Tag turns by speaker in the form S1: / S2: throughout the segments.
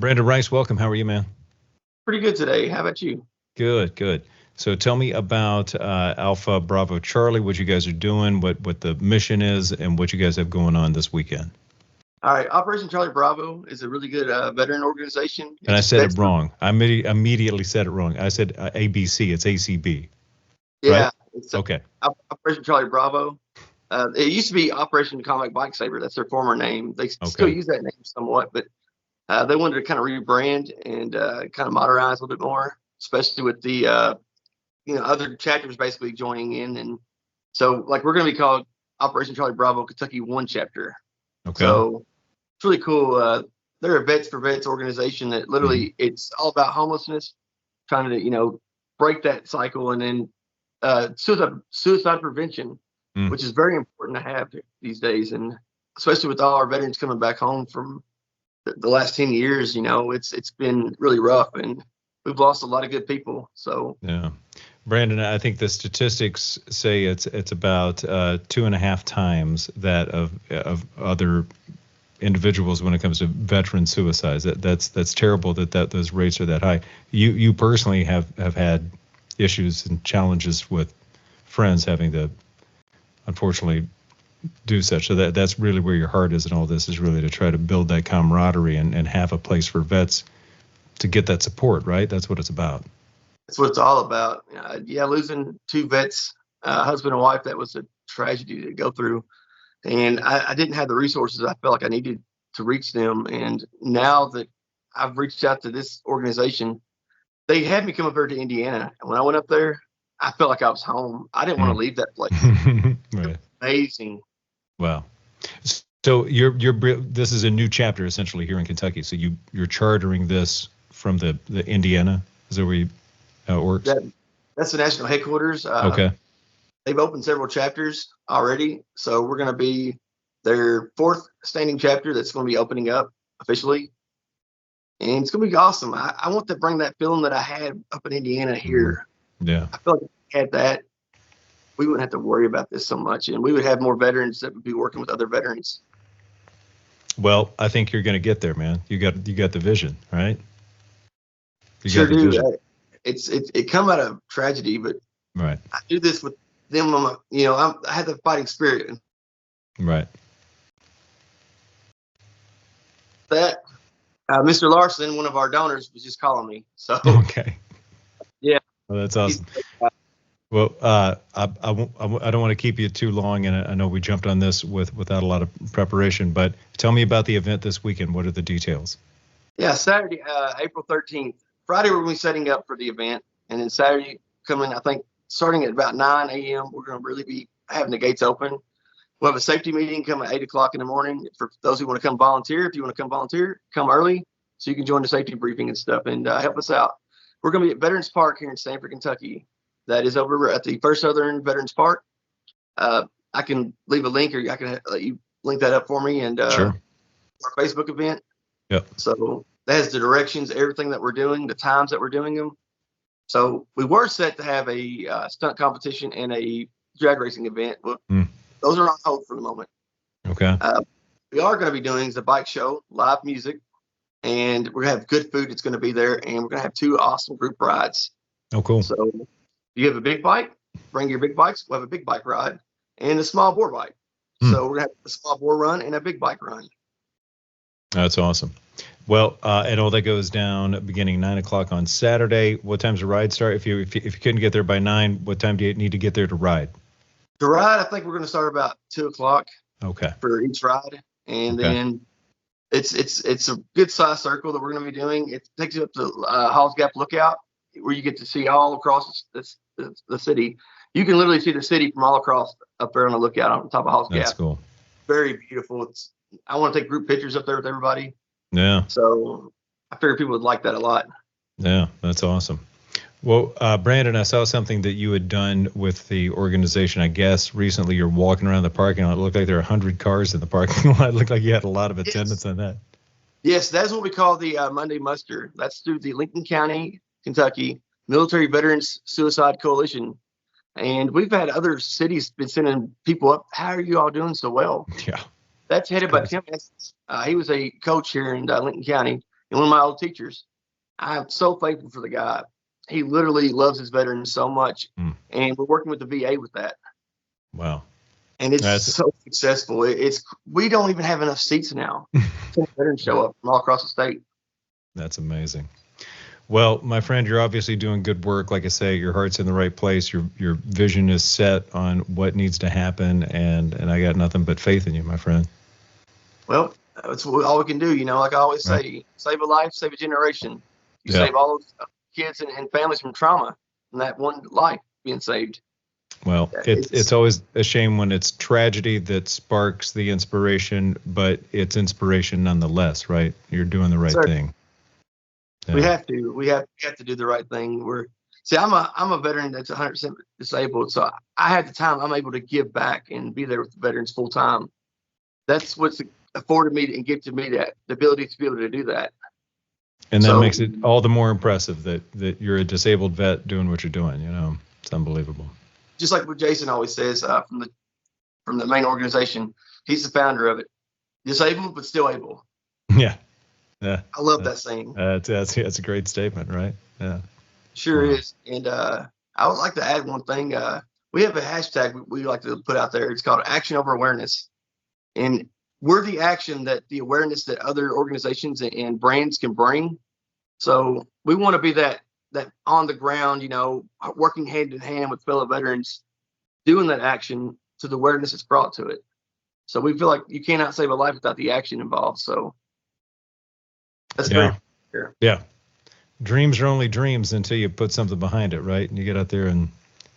S1: Brandon Rice, welcome. How are you, man?
S2: Pretty good today. How about you?
S1: Good, good. So tell me about Alpha Bravo Charlie, what you guys are doing, what the mission is, and what you guys have going on this weekend.
S2: All right. Operation Charlie Bravo is a really good veteran organization.
S1: And I
S2: It's
S1: said it
S2: vets.
S1: wrong. I immediately said it wrong. I said ABC. It's ACB, right?
S2: Yeah. It's
S1: Okay.
S2: Operation Charlie Bravo. It used to be Operation Combat Bike Saver. That's their former name. They still
S1: Okay.
S2: use that name somewhat, but they wanted to kind of rebrand and kind of modernize a little bit more, especially with the other chapters basically joining in. And so, like, we're going to be called Operation Charlie Bravo Kentucky 1 chapter.
S1: Okay.
S2: So it's really cool. They're a Vets for Vets organization that literally it's all about homelessness, trying to break that cycle, and then suicide prevention, which is very important to have these days, and especially with all our veterans coming back home from the last 10 years. It's been really rough, and we've lost a lot of good people. So
S1: Yeah. Brandon, I think the statistics say it's about 2.5 times that of other individuals when it comes to veteran suicides. That's terrible that those rates are that high. You personally have had issues and challenges with friends having to unfortunately do such. So that's really where your heart is in all this, is really to try to build that camaraderie and have a place for vets to get that support, right? That's what it's about.
S2: that's what it's all about. Losing two vets, husband and wife, that was a tragedy to go through. And I didn't have the resources I felt like I needed to reach them. And now that I've reached out to this organization, they had me come up here to Indiana. And when I went up there, I felt like I was home. I didn't want to leave that place.
S1: Right.
S2: Amazing.
S1: Wow. So this is a new chapter essentially here in Kentucky. So you're chartering this from the Indiana. Is that how it works?
S2: That's the national headquarters.
S1: Okay.
S2: They've opened several chapters already. So we're going to be their fourth standing chapter that's going to be opening up officially. And it's going to be awesome. I want to bring that feeling that I had up in Indiana here.
S1: Yeah.
S2: I feel like if we had that, we wouldn't have to worry about this so much. And we would have more veterans that would be working with other veterans.
S1: Well, I think you're going to get there, man. You got the vision, right? You
S2: Sure
S1: got the
S2: do.
S1: vision.
S2: It come out of tragedy, but
S1: Right.
S2: I do this with them. I had the fighting spirit.
S1: Right.
S2: That Mr. Larson, one of our donors, was just calling me. So
S1: Okay.
S2: Yeah.
S1: Well, that's awesome. Well, I don't want to keep you too long, and I know we jumped on this without a lot of preparation, but tell me about the event this weekend. What are the details?
S2: Yeah, Saturday, April 13th. Friday, we're going to be setting up for the event. And then Saturday coming, I think, starting at about 9 a.m., we're going to really be having the gates open. We'll have a safety meeting come at 8 o'clock in the morning for those who want to come volunteer. If you want to come volunteer, come early so you can join the safety briefing and stuff and help us out. We're going to be at Veterans Park here in Stanford, Kentucky. That is over at the First Southern Veterans Park. I can leave a link, or I can let you link that up for me, and
S1: Sure.
S2: Our Facebook event.
S1: Yep.
S2: So that has the directions, everything that we're doing, the times that we're doing them. So we were set to have a stunt competition and a drag racing event. But those are on hold for the moment.
S1: Okay.
S2: We are going to be doing the bike show, live music, and we're going to have good food that's going to be there, and we're going to have 2 awesome group rides.
S1: Oh, cool.
S2: So if you have a big bike, bring your big bikes. We'll have a big bike ride and a small bore bike. So we're going to have a small bore run and a big bike run.
S1: That's awesome. Well, and all that goes down beginning 9 o'clock on Saturday. What time's the ride start? If you couldn't get there by 9, what time do you need to get there to ride?
S2: To ride, I think we're going to start about 2 o'clock.
S1: Okay.
S2: For each ride, and then it's a good size circle that we're going to be doing. It takes you up to Halls Gap Lookout, where you get to see all across the city. You can literally see the city from all across up there on the lookout on top of Halls Gap.
S1: That's cool.
S2: Very beautiful. I want to take group pictures up there with everybody.
S1: Yeah.
S2: So I figure people would like that a lot.
S1: Yeah, that's awesome. Well, Brandon, I saw something that you had done with the organization. I guess recently you're walking around the parking lot. It looked like there were 100 cars in the parking lot. It looked like you had a lot of attendance on that.
S2: Yes, that's what we call the Monday Muster. That's through the Lincoln County, Kentucky Military Veterans Suicide Coalition. And we've had other cities been sending people up. How are you all doing so well?
S1: Yeah.
S2: That's headed by Tim Essence. He was a coach here in Lincoln County. and one of my old teachers. I'm so thankful for the guy. He literally loves his veterans so much, and we're working with the VA with that.
S1: Wow.
S2: And it's so successful. We don't even have enough seats now. Veterans show up from all across the state.
S1: That's amazing. Well, my friend, you're obviously doing good work. Like I say, your heart's in the right place. Your vision is set on what needs to happen, and I got nothing but faith in you, my friend.
S2: Well, that's all we can do. Like I always say, save a life, save a generation. You save all those kids and families from trauma and that one life being saved.
S1: Well, it's always a shame when it's tragedy that sparks the inspiration, but it's inspiration nonetheless, right? You're doing the right thing. Yeah.
S2: We have to do the right thing. I'm a veteran that's 100% disabled, so I had the time. I'm able to give back and be there with the veterans full time. That's what's afforded me and gifted me the ability to be able to do that.
S1: And that makes it all the more impressive that you're a disabled vet doing what you're doing. It's unbelievable.
S2: Just like what Jason always says from the main organization, he's the founder of it. Disabled but still able.
S1: Yeah.
S2: I love that saying.
S1: That's a great statement, right? Yeah.
S2: Sure is. And I would like to add one thing. We have a hashtag we like to put out there. It's called Action Over Awareness. And we're the action the awareness that other organizations and brands can bring. So we want to be that on the ground, working hand in hand with fellow veterans, doing that action to the awareness that's brought to it. So we feel like you cannot save a life without the action involved. So that's great.
S1: Yeah. Dreams are only dreams until you put something behind it, right? And you get out there and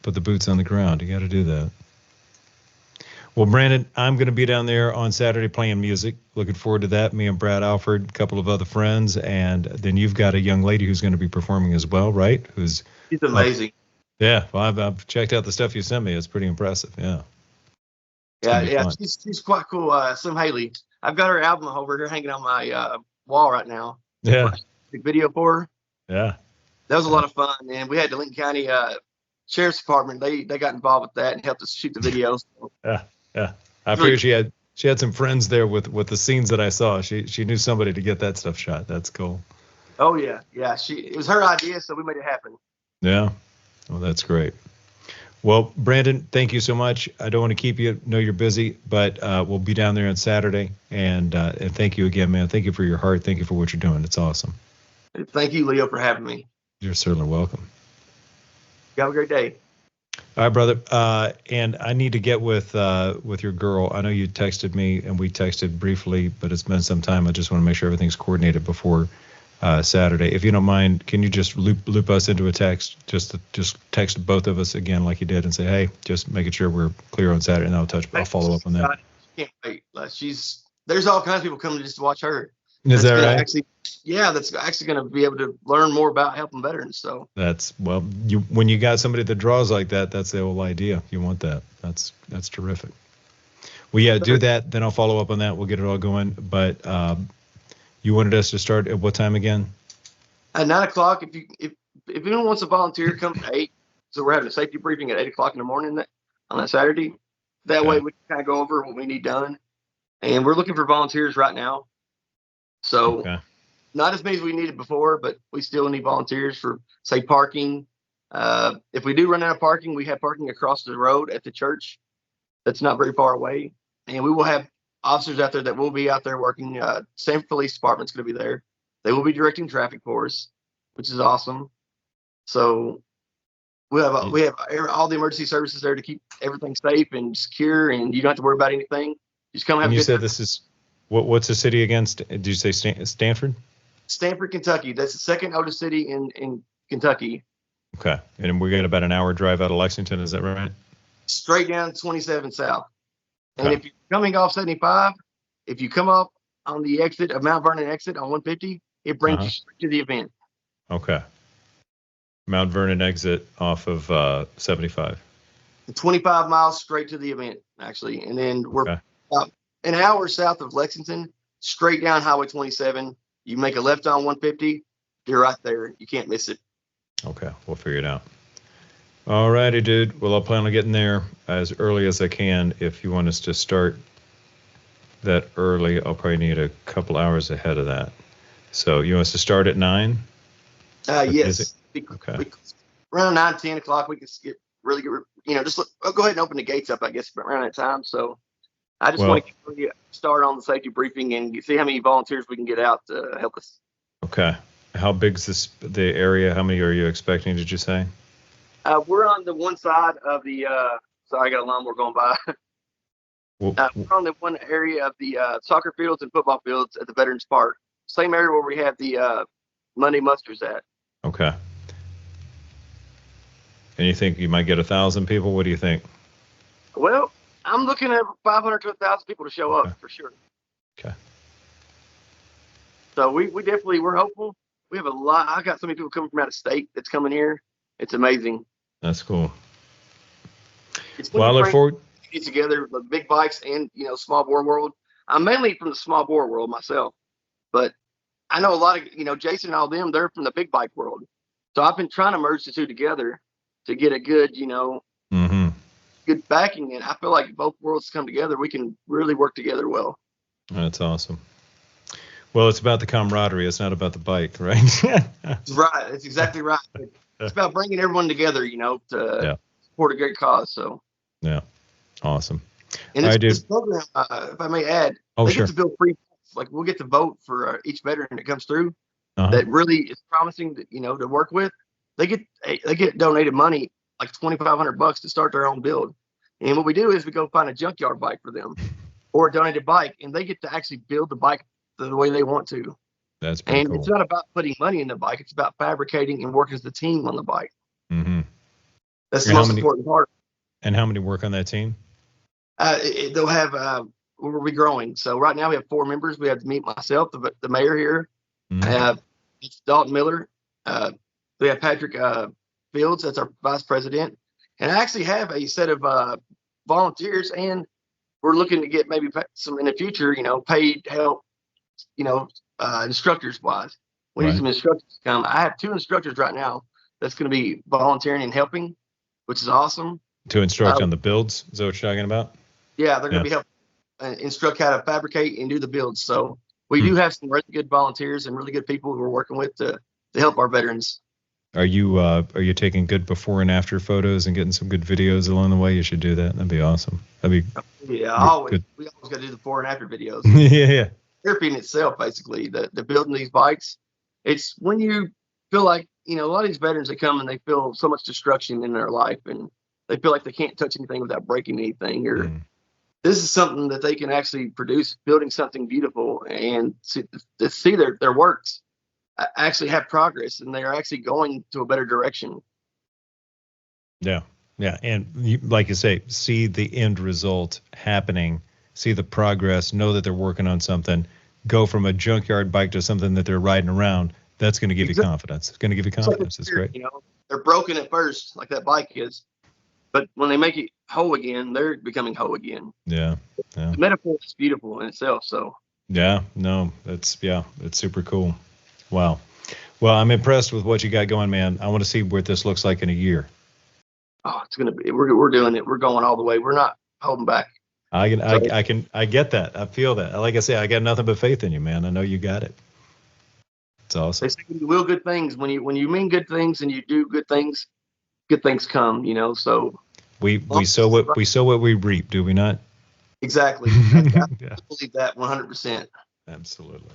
S1: put the boots on the ground. You got to do that. Well, Brandon, I'm going to be down there on Saturday playing music. Looking forward to that. Me and Brad Alford, a couple of other friends, and then you've got a young lady who's going to be performing as well, right?
S2: She's amazing.
S1: Yeah, well, I've checked out the stuff you sent me. It's pretty impressive. Yeah.
S2: She's quite cool. Slim Haley. I've got her album over here hanging on my wall right now.
S1: Yeah.
S2: The video for her.
S1: Yeah.
S2: That was a lot of fun, and we had the Lincoln County Sheriff's Department. They got involved with that and helped us shoot the videos.
S1: Yeah. I figured she had some friends there with the scenes that I saw. She knew somebody to get that stuff shot. That's cool.
S2: Oh yeah. It was her idea, so we made it happen.
S1: Yeah. Well, that's great. Well, Brandon, thank you so much. I don't want to keep you. Know you're busy, but we'll be down there on Saturday. And thank you again, man. Thank you for your heart. Thank you for what you're doing. It's awesome.
S2: Thank you, Leo, for having me.
S1: You're certainly welcome.
S2: You have a great day.
S1: All right, brother. And I need to get with your girl. I know you texted me and we texted briefly, but it's been some time. I just want to make sure everything's coordinated before Saturday. If you don't mind, can you just loop us into a text? Just text both of us again, like you did, and say, hey, just making sure we're clear on Saturday, and I'll follow up on that.
S2: Can't wait. There's all kinds of people coming just to watch her.
S1: Is that right?
S2: That's actually going to be able to learn more about helping veterans. So
S1: when you got somebody that draws like that, that's the whole idea. You want that. That's terrific. Well, yeah, do that. Then I'll follow up on that. We'll get it all going. But you wanted us to start at what time again?
S2: At 9:00. If anyone wants to volunteer, come at 8. So we're having a safety briefing at 8:00 in the morning on that Saturday. That way we can kind of go over what we need done. And we're looking for volunteers right now. So not as many as we needed before, but we still need volunteers for, say, parking. If we do run out of parking, we have parking across the road at the church. That's not very far away. And we will have officers out there that will be out there working. Same police department's going to be there. They will be directing traffic for us, which is awesome. So we have all the emergency services there to keep everything safe and secure, and you don't have to worry about anything. Just come have.
S1: And you said this is what's the city again? Did you say Stanford?
S2: Stanford, Kentucky. That's the second oldest city in Kentucky.
S1: Okay, and we got about an hour drive out of Lexington. Is that right?
S2: Straight down 27 south. And if you're coming off 75, if you come up on the exit of Mount Vernon exit on 150, it brings you straight to the event.
S1: Okay. Mount Vernon exit off of 75.
S2: 25 miles straight to the event, actually. And then we're about an hour south of Lexington, straight down Highway 27. You make a left on 150, you're right there. You can't miss it.
S1: Okay, we'll figure it out. All righty, dude. Well, I'll plan on getting there as early as I can. If you want us to start that early, I'll probably need a couple hours ahead of that. So you want us to start at 9?
S2: Yes.
S1: Okay.
S2: Around 9, 10 o'clock, we can get really good. Just I'll go ahead and open the gates up, I guess, around that time. So I just want to start on the safety briefing and see how many volunteers we can get out to help us.
S1: Okay. How big's the area? How many are you expecting, did you say?
S2: We're on the one side of the, sorry, I got a lawnmower going by. We're on the one area of the soccer fields and football fields at the Veterans Park. Same area where we have the Monday musters at.
S1: Okay. And you think you might get 1,000 people? What do you think?
S2: Well, I'm looking at 500 to 1,000 people to show up for sure.
S1: Okay.
S2: So we're hopeful. We have a lot. I got so many people coming from out of state that's coming here. It's amazing.
S1: That's cool.
S2: Well,
S1: I look forward.
S2: Get together the big bikes and small bore world. I'm mainly from the small bore world myself, but I know a lot of Jason and all them. They're from the big bike world. So I've been trying to merge the two together to get a good good backing, and I feel like if both worlds come together, we can really work together well.
S1: That's awesome. Well, it's about the camaraderie. It's not about the bike, right?
S2: Right. That's exactly right. It's about bringing everyone together, to support a great cause. So.
S1: Yeah. Awesome.
S2: And this program, if I may add, they get to build free. Like we'll get to vote for each veteran that comes through that really is promising to work with. They get donated money, like $2,500 to start their own build. And what we do is we go find a junkyard bike for them or a donated bike, and they get to actually build the bike the way they want to.
S1: That's pretty cool.
S2: It's not about putting money in the bike. It's about fabricating and working as a team on the bike. Mm-hmm. That's the most important part.
S1: And how many work on that team?
S2: They'll have, we'll be growing. So right now we have 4 members. We have to meet myself, the mayor here. Mm-hmm. It's Dalton Miller. We have Patrick Fields. That's our vice president. And I actually have a set of volunteers, and we're looking to get maybe some in the future, paid help, instructors wise. We need some instructors to come. I have 2 instructors right now that's going to be volunteering and helping, which is awesome.
S1: To instruct on the builds? Is that what you're talking about?
S2: Yeah, they're going to be helping instruct how to fabricate and do the builds. So we do have some really good volunteers and really good people who we're working with to help our veterans.
S1: Are you taking good before and after photos and getting some good videos along the way? You should do that. That'd be awesome.
S2: We always got to do the before and after videos.
S1: Yeah.
S2: Therapy in itself, basically, the building these bikes. It's when you feel like a lot of these veterans that come and they feel so much destruction in their life, and they feel like they can't touch anything without breaking anything. Or this is something that they can actually produce, building something beautiful, and see their works actually have progress, and they are actually going to a better direction.
S1: Yeah. And like you say, see the end result happening, see the progress, know that they're working on something, go from a junkyard bike to something that they're riding around. That's going to give you confidence. It's going to give you confidence. It's great.
S2: They're broken at first, like that bike is, but when they make it whole again, they're becoming whole again.
S1: Yeah.
S2: The metaphor is beautiful in itself. So.
S1: Yeah. No, it's super cool. Wow. Well, I'm impressed with what you got going, man. I want to see what this looks like in a year.
S2: Oh, it's going to be, we're doing it. We're going all the way. We're not holding back.
S1: I get that. I feel that. Like I say, I got nothing but faith in you, man. I know you got it. It's awesome.
S2: They say you will good things. When you mean good things and you do good things come, so.
S1: We sow what we reap, do we not?
S2: Exactly. I believe that 100%.
S1: Absolutely.